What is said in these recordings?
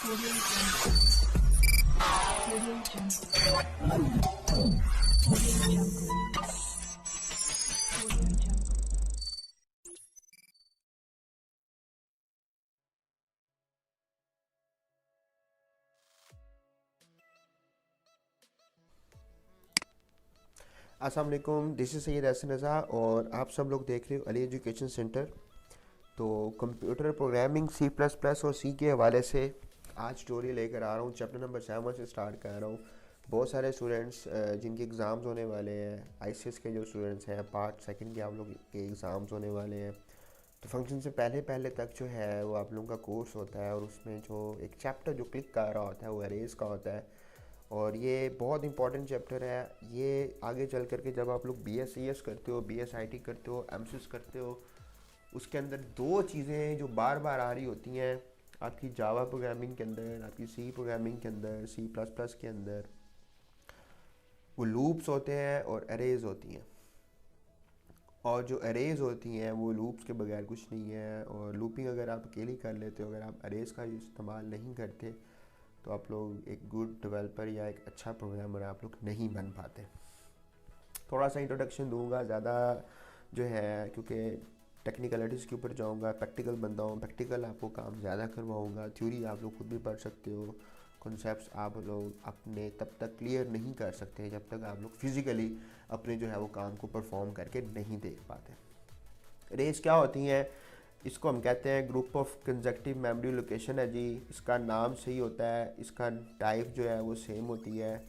Audio Jungle. Audio Jungle. Audio Jungle. Audio Jungle. अस्सलाम वालेकुम, this is Syed Hasan Raza और आप सब लोग देख रहे हो अली एजुकेशन सेंटर। तो computer programming C plus plus और सी के हवाले से आज स्टोरी लेकर आ रहा हूँ। चैप्टर नंबर 7 से स्टार्ट कर रहा हूँ। बहुत सारे स्टूडेंट्स जिनके एग्ज़ाम्स होने वाले हैं, आईसीएस के जो स्टूडेंट्स हैं, पार्ट सेकंड के आप लोग के एग्ज़ाम्स होने वाले हैं। तो फंक्शन से पहले पहले तक जो है वो आप लोगों का कोर्स होता है और उसमें जो एक चैप्टर जो क्लिक कर रहा होता है वो अरेज का होता है। और ये बहुत इंपॉर्टेंट चैप्टर है। ये आगे चल करके जब आप लोग BScs करते हो, BSIT करते हो, MSys करते हो, उसके अंदर दो चीज़ें जो बार बार आ रही होती हैं आपकी जावा प्रोग्रामिंग के अंदर, आपकी सी प्रोग्रामिंग के अंदर, सी प्लस प्लस के अंदर, वो लूप्स होते हैं और अरेज होती हैं। और जो अरेज होती हैं वो लूप्स के बगैर कुछ नहीं है। और लूपिंग अगर आप अकेली कर लेते हो, अगर आप अरेज का इस्तेमाल नहीं करते, तो आप लोग एक गुड डेवलपर या एक अच्छा प्रोग्रामर आप लोग नहीं बन पाते। थोड़ा सा इंट्रोडक्शन दूंगा, ज़्यादा जो है क्योंकि टेक्निकलिटीज़ के ऊपर जाऊंगा, प्रैक्टिकल बंदा हूँ, प्रैक्टिकल आपको काम ज़्यादा करवाऊंगा। थ्योरी आप लोग खुद भी पढ़ सकते हो, कॉन्सेप्ट्स आप लोग अपने तब तक क्लियर नहीं कर सकते जब तक आप लोग फिज़िकली अपने जो है वो काम को परफॉर्म करके नहीं देख पाते। रेस क्या होती हैं? इसको हम कहते हैं group of conjunctive memory location है जी। इसका नाम सही होता है, इसका टाइप जो है वो सेम होती है।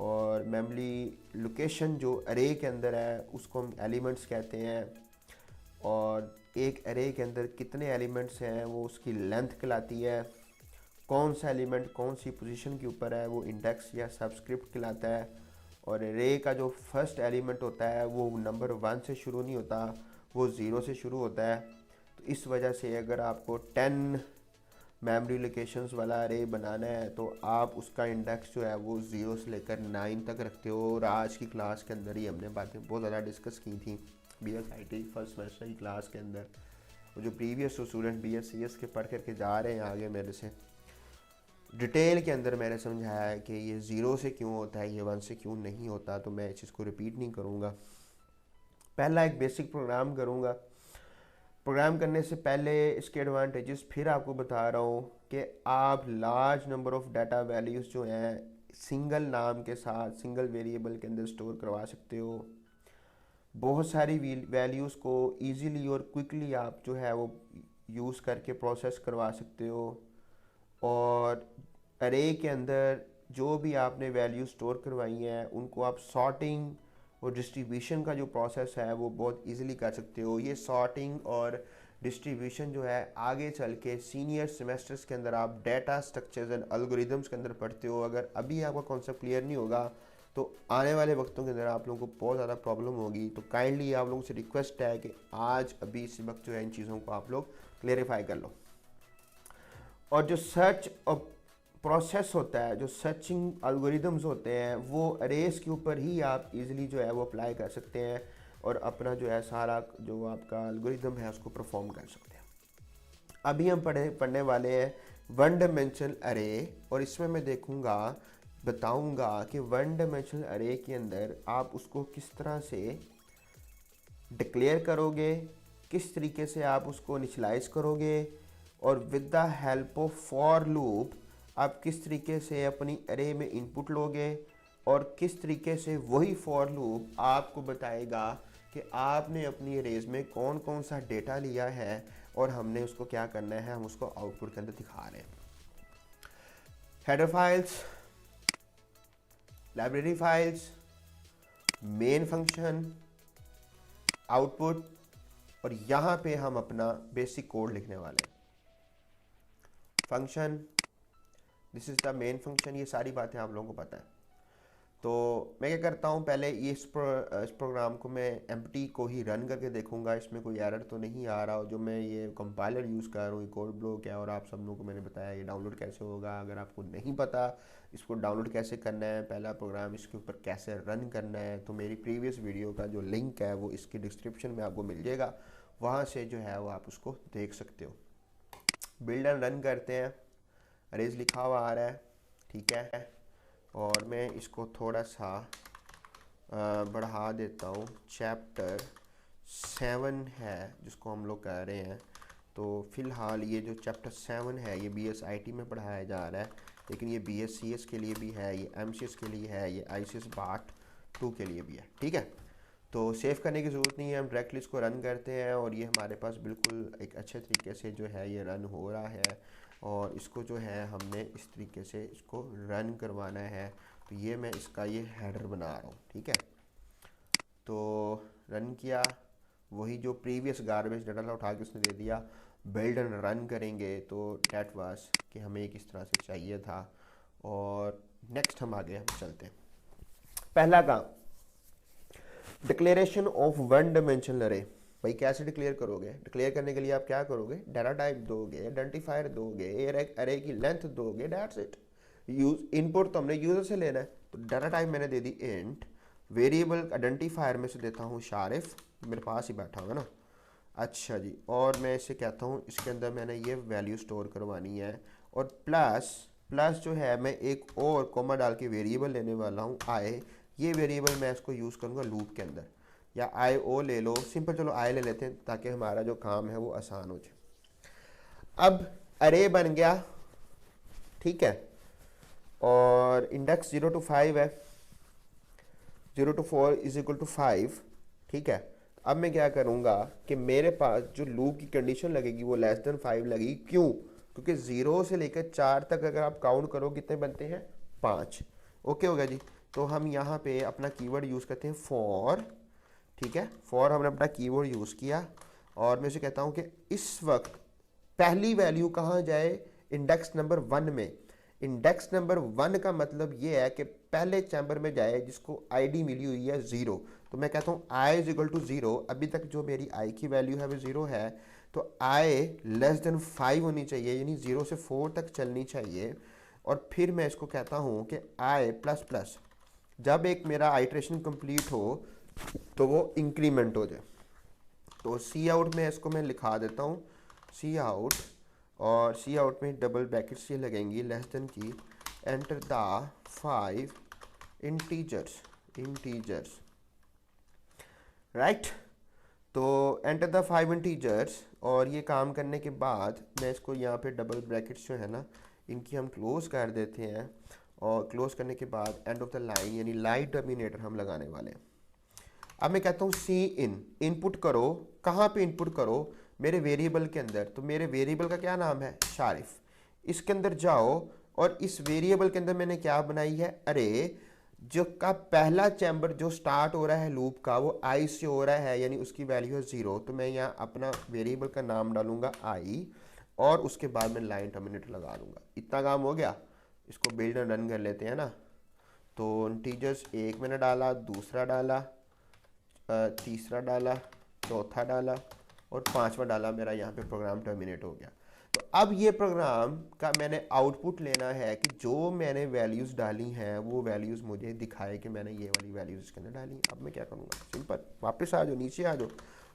और मेमोरी लोकेशन जो अरे के अंदर है उसको हम एलिमेंट्स कहते हैं। और एक अरे के अंदर कितने एलिमेंट्स हैं वो उसकी लेंथ कहलाती है। कौन सा एलिमेंट कौन सी पोजीशन के ऊपर है वो इंडेक्स या सबस्क्रिप्ट कहलाता है। और अरे का जो फर्स्ट एलिमेंट होता है वो नंबर 1 से शुरू नहीं होता, वो 0 से शुरू होता है। तो इस वजह से अगर आपको 10 मेमोरी लोकेशंस वाला अरे बनाना है तो आप उसका इंडेक्स जो है वो 0 से लेकर 9 तक रखते हो। और आज की क्लास के अंदर ही हमने बातें बहुत ज़्यादा डिस्कस की थी BSIT फर्स्ट सेमेस्टर की क्लास के अंदर। वो जो प्रीवियस स्टूडेंट BScs के पढ़ करके जा रहे हैं आगे, मेरे से डिटेल के अंदर मैंने समझाया है कि ये 0 से क्यों होता है, ये 1 से क्यों नहीं होता। तो मैं इस चीज़ को रिपीट नहीं करूँगा। पहला एक बेसिक प्रोग्राम करूँगा। प्रोग्राम करने से पहले इसके एडवांटेजेस फिर आपको बता रहा हूँ कि आप large number of data values जो हैं सिंगल नाम के साथ सिंगल वेरिएबल के अंदर स्टोर करवा सकते हो। बहुत सारी वैल्यूज़ को इजीली और क्विकली आप जो है वो यूज़ करके प्रोसेस करवा सकते हो। और अरे के अंदर जो भी आपने वैल्यू स्टोर करवाई हैं उनको आप सॉर्टिंग और डिस्ट्रीब्यूशन का जो प्रोसेस है वो बहुत इजीली कर सकते हो। ये सॉर्टिंग और डिस्ट्रीब्यूशन जो है आगे चल के सीनियर सेमेस्टर्स के अंदर आप डेटा स्ट्रक्चर्स एंड एल्गोरिदम्स के अंदर पढ़ते हो। अगर अभी आपका कॉन्सेप्ट क्लियर नहीं होगा तो आने वाले वक्तों के अंदर आप लोगों को बहुत ज़्यादा प्रॉब्लम होगी। तो काइंडली आप लोगों से रिक्वेस्ट है कि आज अभी इस वक्त जो है इन चीज़ों को आप लोग क्लेरिफाई कर लो। और जो सर्च और प्रोसेस होता है, जो सर्चिंग एल्गोरिदम्स होते हैं, वो अरेस के ऊपर ही आप इजीली जो है वो अप्लाई कर सकते हैं और अपना जो है सारा जो आपका एल्गोरिदम है उसको परफॉर्म कर सकते हैं। अभी हम पढ़ने वाले हैं वन डायमेंशनल अरे। और इसमें मैं बताऊंगा कि वन डायमेंशनल अरे के अंदर आप उसको किस तरह से डिक्लेयर करोगे, किस तरीके से आप उसको इनिशियलाइज करोगे, और with the help of for loop आप किस तरीके से अपनी अरे में इनपुट लोगे, और किस तरीके से वही फॉर लूप आपको बताएगा कि आपने अपनी अरेज में कौन कौन सा डेटा लिया है और हमने उसको क्या करना है, हम उसको आउटपुट के अंदर दिखा रहे हैं। Header files, library files, main function, output, और यहाँ पे हम अपना बेसिक कोड लिखने वाले हैं। Function, this is the main function, ये सारी बातें आप लोगों को पता है। तो मैं क्या करता हूँ, पहले ये इस प्रोग्राम को मैं एम्प्टी को ही रन करके देखूंगा इसमें कोई एरर तो नहीं आ रहा हो। जो मैं ये कंपाइलर यूज़ कर रहा हूँ, ये कोड ब्लॉक है, और आप सब लोगों को मैंने बताया ये डाउनलोड कैसे होगा। अगर आपको नहीं पता इसको डाउनलोड कैसे करना है, पहला प्रोग्राम इसके ऊपर कैसे रन करना है, तो मेरी प्रीवियस वीडियो का जो लिंक है वो इसके डिस्क्रिप्शन में आपको मिल जाएगा, वहाँ से जो है वो आप उसको देख सकते हो। बिल्ड एंड रन करते हैं। अरेज लिखा हुआ आ रहा है, ठीक है। और मैं इसको थोड़ा सा बढ़ा देता हूँ। चैप्टर 7 है जिसको हम लोग कह रहे हैं, तो फ़िलहाल ये जो चैप्टर 7 है ये BSIT में पढ़ाया जा रहा है, लेकिन ये BSCS के लिए भी है, ये MCS के लिए है, ये ICS पार्ट 2 के लिए भी है, ठीक है। तो सेव करने की ज़रूरत नहीं है, हम डायरेक्टली इसको रन करते हैं और ये हमारे पास बिल्कुल एक अच्छे तरीके से जो है ये रन हो रहा है। और इसको जो है हमने इस तरीके से इसको रन करवाना है। तो ये मैं इसका ये हेडर बना रहा हूँ, ठीक है। तो रन किया, वही जो प्रीवियस गार्बेज डाटा उठा के उसने दे दिया। बिल्ड एंड रन करेंगे तो डेट वास कि हमें किस तरह से चाहिए था। और नेक्स्ट हम आगे हम चलते हैं। पहला काम, डिक्लेरेशन ऑफ वन डायमेंशनल अरे। भाई कैसे डिक्लेयर करोगे? डिक्लेयर करने के लिए आप क्या करोगे? डाटा टाइप दोगे, आइडेंटिफायर दोगे, अरे की लेंथ दोगे, दैट्स इट। यूज इनपुट तो हमने यूजर से लेना है, तो डाटा टाइप मैंने दे दी इंट। वेरिएबल आइडेंटिफायर में से देता हूँ शारिफ, मेरे पास ही बैठा होगा ना। अच्छा जी, और मैं इसे कहता हूँ इसके अंदर मैंने ये वैल्यू स्टोर करवानी है। और प्लस प्लस जो है मैं एक और कॉमा डाल के वेरिएबल लेने वाला हूँ आए। ये वेरिएबल मैं इसको यूज़ करूँगा लूप के अंदर, या आई ओ ले लो, सिंपल चलो आई ले लेते हैं ताकि हमारा जो काम है वो आसान हो जाए। अब अरे बन गया, ठीक है। और इंडेक्स 0 to 5 है, 0 to 4 इज इक्वल टू 5, ठीक है। अब मैं क्या करूँगा कि मेरे पास जो लूप की कंडीशन लगेगी वो लेस देन 5 लगेगी। क्यों? क्योंकि 0 से लेकर 4 तक अगर आप काउंट करो कितने बनते हैं? 5। ओके हो गया जी। तो हम यहाँ पे अपना कीवर्ड यूज़ करते हैं फॉर, ठीक है। फॉर हमने अपना कीवर्ड यूज़ किया और मैं इसे कहता हूँ कि इस वक्त पहली वैल्यू कहाँ जाए? इंडेक्स नंबर 1 में। इंडेक्स नंबर 1 का मतलब ये है कि पहले चैम्बर में जाए जिसको आईडी मिली हुई है 0। तो मैं कहता हूँ आई इज इक्वल टू 0। अभी तक जो मेरी आई की वैल्यू है वो 0 है, तो आई लेस देन 5 होनी चाहिए, यानी 0 से 4 तक चलनी चाहिए। और फिर मैं इसको कहता हूँ कि आई प्लस प्लस, जब एक मेरा आइट्रेशन कंप्लीट हो तो वो इंक्रीमेंट हो जाए। तो सी आउट में इसको मैं लिखा देता हूँ सी आउट, और सी आउट में डबल ब्रैकेट्स ये लगेंगी लेस देन की, एंटर द 5 इंटीजर्स, राइट। तो एंटर द 5 इंटीजर्स, और ये काम करने के बाद मैं इसको यहाँ पे डबल ब्रैकेट्स जो है ना इनकी हम क्लोज कर देते हैं। और क्लोज करने के बाद एंड ऑफ द लाइन यानी लाइन टर्मिनेटर हम लगाने वाले हैं। अब मैं कहता हूँ सी इन, इनपुट करो। कहाँ पे इनपुट करो? मेरे वेरिएबल के अंदर। तो मेरे वेरिएबल का क्या नाम है? शारिफ। इसके अंदर जाओ और इस वेरिएबल के अंदर मैंने क्या बनाई है? अरे जो का पहला चैम्बर जो स्टार्ट हो रहा है लूप का वो आई से हो रहा है, यानी उसकी वैल्यू है 0। तो मैं यहाँ अपना वेरिएबल का नाम डालूंगा आई, और उसके बाद मैं लाइन टर्मिनेटर लगा दूंगा। इतना काम हो गया। इसको बिल्ड एंड रन कर लेते हैं ना। तो इंटीजर्स एक मैंने डाला, दूसरा डाला, तीसरा डाला, चौथा डाला और पांचवा डाला, मेरा यहाँ पे प्रोग्राम टर्मिनेट हो गया। तो अब ये प्रोग्राम का मैंने आउटपुट लेना है कि जो मैंने वैल्यूज़ डाली हैं वो वैल्यूज़ मुझे दिखाए कि मैंने ये वाली वैल्यूज़ इसके अंदर डाली। अब मैं क्या करूँगा? सिंपल, वापस आ जाओ, नीचे आ जाओ।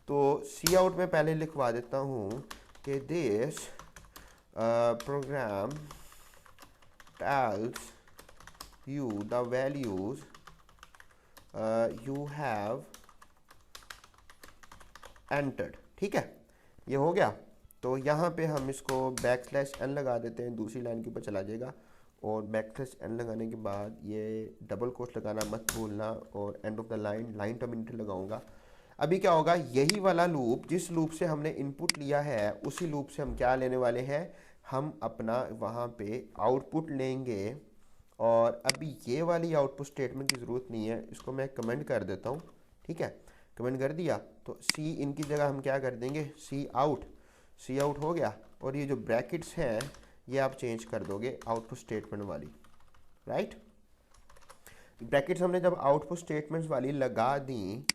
तो सी आउट में पहले लिखवा देता हूँ कि this program tells you the values you have entered, ठीक है। ये हो गया। तो यहाँ पे हम इसको \n लगा देते हैं, दूसरी लाइन के ऊपर चला जाएगा। और \n लगाने के बाद ये डबल कोट लगाना मत भूलना, और end of the line terminator लगाऊंगा। अभी क्या होगा? यही वाला लूप, जिस लूप से हमने इनपुट लिया है उसी लूप से हम क्या लेने वाले हैं? हम अपना वहाँ पे आउटपुट लेंगे। और अभी ये वाली आउटपुट स्टेटमेंट की ज़रूरत नहीं है, इसको मैं कमेंट कर देता हूँ, ठीक है। कमेंट कर दिया तो सी इन की जगह हम क्या कर देंगे? सी आउट हो गया। और ये जो ब्रैकेट्स हैं ये आप चेंज कर दोगे आउटपुट स्टेटमेंट वाली, राइट। ब्रैकेट्स हमने जब आउटपुट स्टेटमेंट्स वाली लगा दी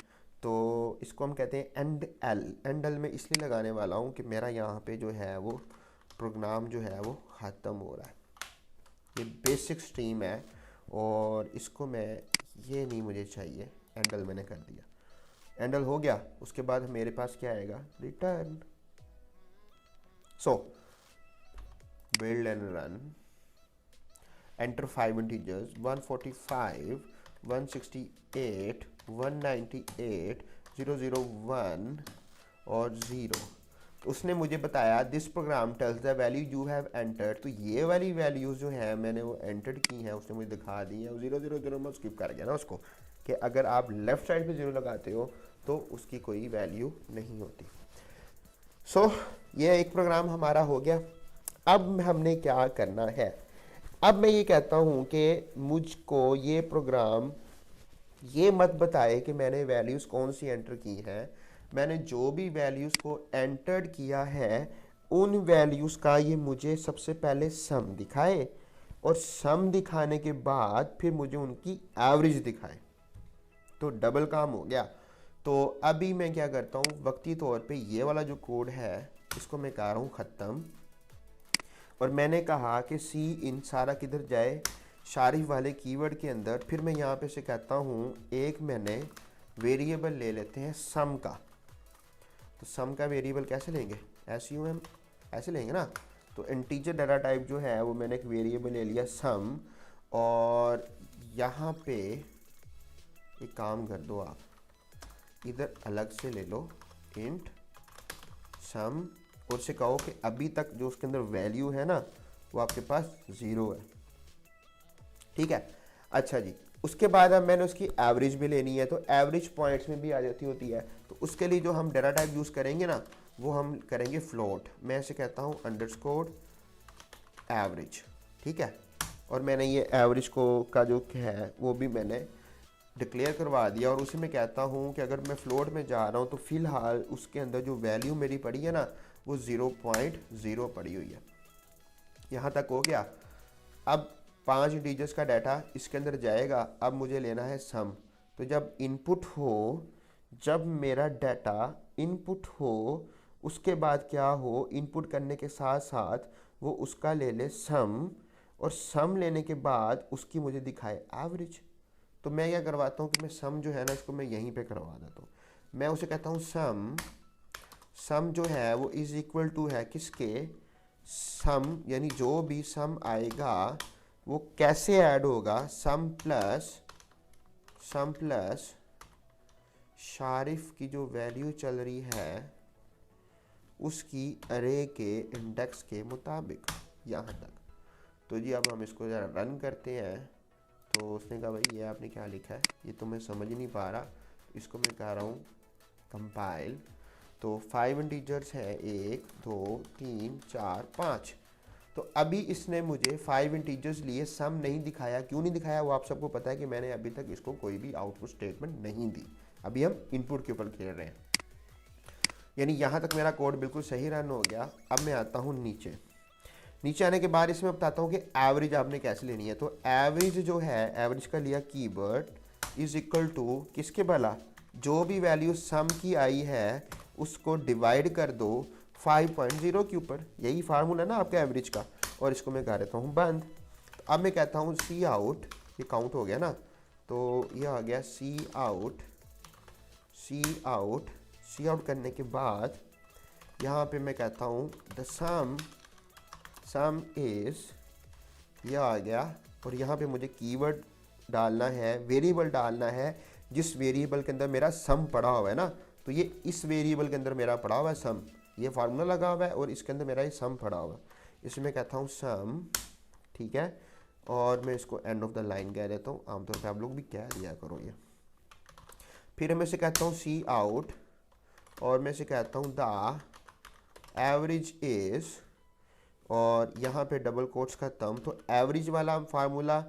तो इसको हम कहते हैं एंड एल में इसलिए लगाने वाला हूँ कि मेरा यहाँ पे जो है वो प्रोग्राम जो है वो ख़त्म हो रहा है। ये बेसिक स्ट्रीम है और इसको मैं, ये नहीं मुझे चाहिए, एंडल मैंने कर दिया। एंडल हो गया। उसके बाद मेरे पास क्या आएगा? Return. So build and run, enter 5 integers 145 168 198 001 और 0। उसने मुझे बताया this program tells the value you have entered. तो ये वाली वैल्यूज जो है मैंने वो एंटर्ड की हैं, उसने मुझे दिखा दी है। 000 में स्किप कर गया ना उसको, कि अगर आप लेफ्ट साइड पे 0 लगाते हो तो उसकी कोई वैल्यू नहीं होती। सो ये एक प्रोग्राम हमारा हो गया। अब हमने क्या करना है, अब मैं ये कहता हूँ कि मुझको ये प्रोग्राम ये मत बताए कि मैंने वैल्यूज़ कौन सी एंटर की हैं। मैंने जो भी वैल्यूज़ को एंटर्ड किया है उन वैल्यूज़ का ये मुझे सबसे पहले सम दिखाए, और सम दिखाने के बाद फिर मुझे उनकी एवरेज दिखाए। तो डबल काम हो गया। तो अभी मैं क्या करता हूँ, वक्ती तौर पे ये वाला जो कोड है इसको मैं कर रहा हूँ ख़त्म, और मैंने कहा कि सी इन सारा किधर जाए, शारिफ वाले कीवर्ड के अंदर। फिर मैं यहाँ पे से कहता हूँ एक मैंने वेरिएबल ले लेते हैं सम का। तो सम का वेरिएबल कैसे लेंगे, SUM ऐसे लेंगे ना। तो इंटीजर डाटा टाइप जो है वो मैंने एक वेरिएबल ले लिया सम, और यहाँ पे एक काम कर दो, आप इधर अलग से ले लो इंट सम, और से कहो कि अभी तक जो उसके अंदर वैल्यू है ना वो आपके पास 0 है। ठीक है, अच्छा जी। उसके बाद अब मैंने उसकी एवरेज भी लेनी है, तो एवरेज पॉइंट्स में भी आ जाती होती है। तो उसके लिए जो हम डाटा टाइप यूज़ करेंगे ना वो हम करेंगे फ्लोट। मैं इसे कहता हूँ अंडरस्कोर एवरेज। ठीक है, और मैंने ये एवरेज को का जो है वो भी मैंने डिक्लेयर करवा दिया, और उसी में कहता हूँ कि अगर मैं फ्लोट में जा रहा हूँ तो फ़िलहाल उसके अंदर जो वैल्यू मेरी पड़ी है ना वो 0.0 पड़ी हुई है। यहाँ तक हो गया। अब 5 इंटीजर्स का डाटा इसके अंदर जाएगा। अब मुझे लेना है सम। तो जब इनपुट हो, जब मेरा डाटा इनपुट हो, उसके बाद क्या हो, इनपुट करने के साथ साथ वो उसका ले ले सम, और सम लेने के बाद उसकी मुझे दिखाए एवरेज। तो मैं क्या करवाता हूँ कि मैं सम जो है ना इसको मैं यहीं पे करवा देता हूँ। मैं उसे कहता हूँ सम जो है वो इज़ इक्वल टू है किसके, सम, यानी जो भी सम आएगा वो कैसे ऐड होगा, सम प्लस शारिफ की जो वैल्यू चल रही है उसकी अरे के इंडेक्स के मुताबिक, यहाँ तक। तो जी अब हम इसको ज़रा रन करते हैं। तो उसने कहा भाई ये आपने क्या लिखा है, ये तो मैं समझ नहीं पा रहा। इसको मैं कह रहा हूँ कंपाइल। तो 5 इंटीजर्स है 1 2 3 4 5। तो अभी इसने मुझे 5 इंटीजर्स लिए, सम नहीं दिखाया। क्यों नहीं दिखाया वो आप सबको पता है कि मैंने अभी तक इसको कोई भी आउटपुट स्टेटमेंट नहीं दी। अभी हम इनपुट के ऊपर खेल रहे हैं। यानी यहाँ तक मेरा कोड बिल्कुल सही रन हो गया। अब मैं आता हूँ नीचे आने के बाद इसमें बताता हूँ कि एवरेज आपने कैसे लेनी है। तो एवरेज जो है, एवरेज का लिया कीवर्ड इज इक्वल टू किसके भला, जो भी वैल्यू सम की आई है उसको डिवाइड कर दो 5.0 के ऊपर। यही फार्मूला ना आपका एवरेज का, और इसको मैं कर देता हूँ बंद। तो अब मैं कहता हूँ सी आउट, ये काउंट हो गया ना, तो ये आ गया सी आउट करने के बाद यहाँ पे मैं कहता हूँ द सम इज, ये आ गया। और यहाँ पे मुझे कीवर्ड डालना है, वेरिएबल डालना है जिस वेरिएबल के अंदर मेरा सम पड़ा हुआ है ना। तो ये इस वेरिएबल के अंदर मेरा पड़ा हुआ है सम, ये फार्मूला लगा हुआ है और इसके अंदर मेरा ये सम पड़ा हुआ है। इसमें कहता हूँ सम, ठीक है, और मैं इसको एंड ऑफ द लाइन कह देता हूँ। आमतौर पे आप लोग भी कह दिया करो ये। फिर मैं इसे कहता हूँ सी आउट, और मैं इसे कहता हूँ द एवरेज इज, और यहाँ पे डबल कोट्स खत्म। तो एवरेज वाला फार्मूला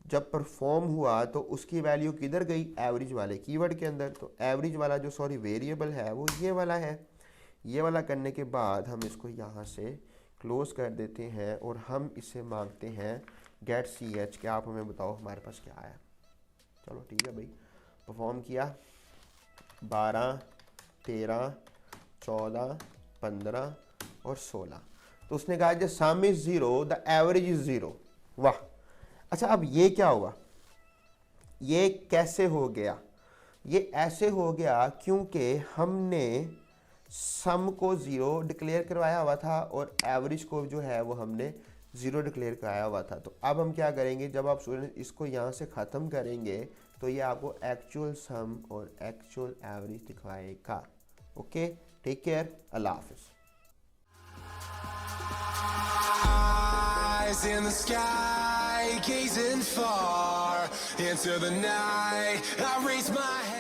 जब परफॉर्म हुआ तो उसकी वैल्यू किधर गई, एवरेज वाले कीवर्ड के अंदर। तो एवरेज वाला जो वेरिएबल है वो ये वाला है। ये वाला करने के बाद हम इसको यहाँ से क्लोज कर देते हैं, और हम इसे मांगते हैं गेट ch कि आप हमें बताओ हमारे पास क्या आया। चलो ठीक है भाई, परफॉर्म किया 12 13 14 15 और 16। तो उसने कहा the some is 0 the average is 0। वाह, अच्छा अब ये क्या हुआ, ये कैसे हो गया? ये ऐसे हो गया क्योंकि हमने सम को 0 डिक्लेयर करवाया हुआ था और एवरेज को जो है वो हमने ज़ीरो डिक्लेयर का आया हुआ था। तो अब हम क्या करेंगे, जब आप स्टूडेंट इसको यहाँ से ख़त्म करेंगे तो ये आपको एक्चुअल सम और एक्चुअल एवरेज दिखाएगा। ओके, टेक केयर, अल्लाह हाफिज़। Eyes in the sky, gazing far into the night. I raise my head.